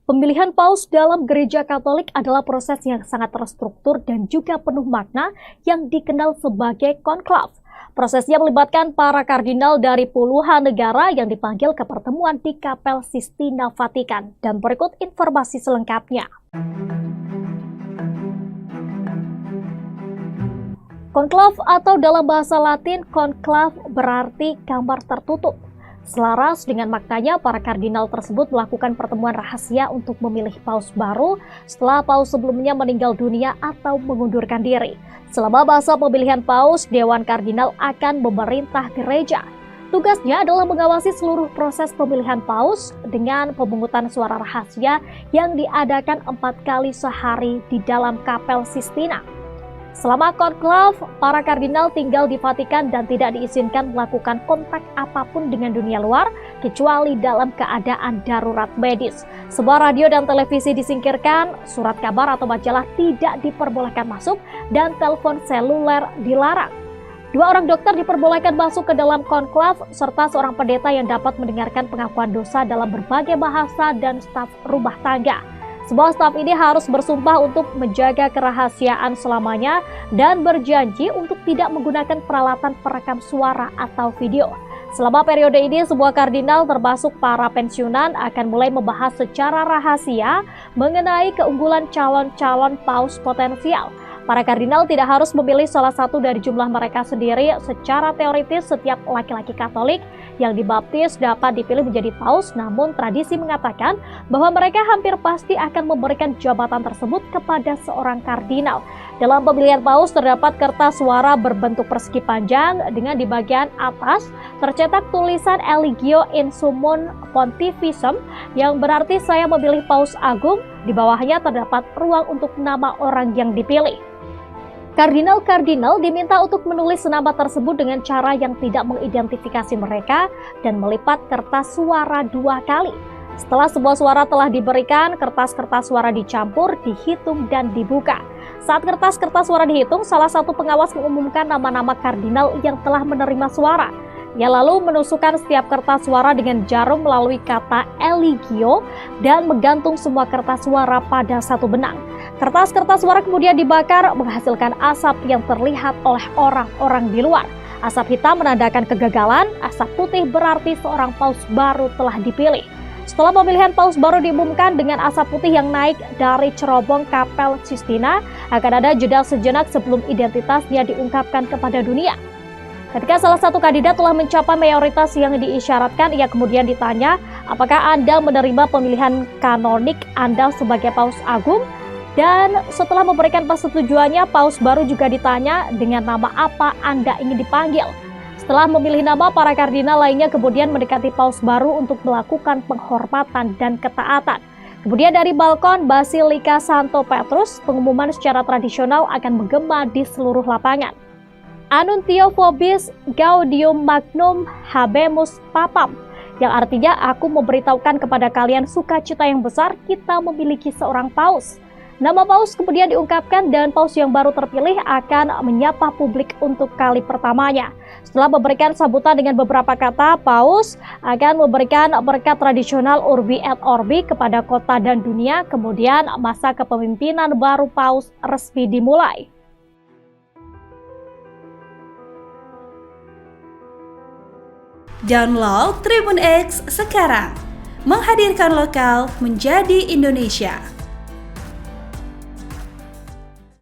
Pemilihan paus dalam gereja Katolik adalah proses yang sangat terstruktur dan juga penuh makna yang dikenal sebagai konklav. Prosesnya melibatkan para kardinal dari puluhan negara yang dipanggil ke pertemuan di Kapel Sistina Vatikan. Dan berikut informasi selengkapnya. Konklav atau dalam bahasa Latin, konklav berarti kamar tertutup. Selaras dengan maknanya, para kardinal tersebut melakukan pertemuan rahasia untuk memilih paus baru setelah paus sebelumnya meninggal dunia atau mengundurkan diri. Selama masa pemilihan paus, Dewan Kardinal akan memerintah gereja. Tugasnya adalah mengawasi seluruh proses pemilihan paus dengan pemungutan suara rahasia yang diadakan 4 kali sehari di dalam Kapel Sistina. Selama konklav, para kardinal tinggal di Vatikan dan tidak diizinkan melakukan kontak apapun dengan dunia luar, kecuali dalam keadaan darurat medis. Sebuah radio dan televisi disingkirkan, surat kabar atau majalah tidak diperbolehkan masuk, dan telepon seluler dilarang. 2 orang dokter diperbolehkan masuk ke dalam konklav, serta seorang pendeta yang dapat mendengarkan pengakuan dosa dalam berbagai bahasa dan staf rumah tangga. Semua staf ini harus bersumpah untuk menjaga kerahasiaan selamanya dan berjanji untuk tidak menggunakan peralatan perekam suara atau video. Selama periode ini, sebuah kardinal termasuk para pensiunan akan mulai membahas secara rahasia mengenai keunggulan calon-calon paus potensial. Para kardinal tidak harus memilih salah satu dari jumlah mereka sendiri. Secara teoritis, setiap laki-laki Katolik yang dibaptis dapat dipilih menjadi paus, namun tradisi mengatakan bahwa mereka hampir pasti akan memberikan jabatan tersebut kepada seorang kardinal. Dalam pemilihan paus terdapat kertas suara berbentuk persegi panjang dengan di bagian atas tercetak tulisan Eligio in Summum Pontificem yang berarti saya memilih paus agung. Di bawahnya terdapat ruang untuk nama orang yang dipilih. Kardinal-kardinal diminta untuk menulis nama tersebut dengan cara yang tidak mengidentifikasi mereka dan melipat kertas suara 2 kali. Setelah sebuah suara telah diberikan, kertas-kertas suara dicampur, dihitung, dan dibuka. Saat kertas-kertas suara dihitung, salah satu pengawas mengumumkan nama-nama kardinal yang telah menerima suara. Ia lalu menusukkan setiap kertas suara dengan jarum melalui kata Eligio dan menggantung semua kertas suara pada satu benang. Kertas-kertas suara kemudian dibakar menghasilkan asap yang terlihat oleh orang-orang di luar. Asap hitam menandakan kegagalan, asap putih berarti seorang paus baru telah dipilih. Setelah pemilihan paus baru diumumkan dengan asap putih yang naik dari cerobong Kapel Sistina, akan ada jeda sejenak sebelum identitasnya diungkapkan kepada dunia. Ketika salah satu kandidat telah mencapai mayoritas yang diisyaratkan, ia kemudian ditanya, apakah Anda menerima pemilihan kanonik Anda sebagai paus agung? Dan setelah memberikan persetujuannya, paus baru juga ditanya dengan nama apa Anda ingin dipanggil. Setelah memilih nama, para kardinal lainnya kemudian mendekati paus baru untuk melakukan penghormatan dan ketaatan. Kemudian dari balkon Basilika Santo Petrus, pengumuman secara tradisional akan menggema di seluruh lapangan. Annuntio vobis gaudium magnum habemus papam, yang artinya aku memberitahukan kepada kalian sukacita yang besar kita memiliki seorang paus. Nama paus kemudian diungkapkan dan paus yang baru terpilih akan menyapa publik untuk kali pertamanya. Setelah memberikan sambutan dengan beberapa kata, paus akan memberikan berkat tradisional Urbi et Orbi kepada kota dan dunia. Kemudian masa kepemimpinan baru paus resmi dimulai. Download Tribun X sekarang, menghadirkan lokal menjadi Indonesia.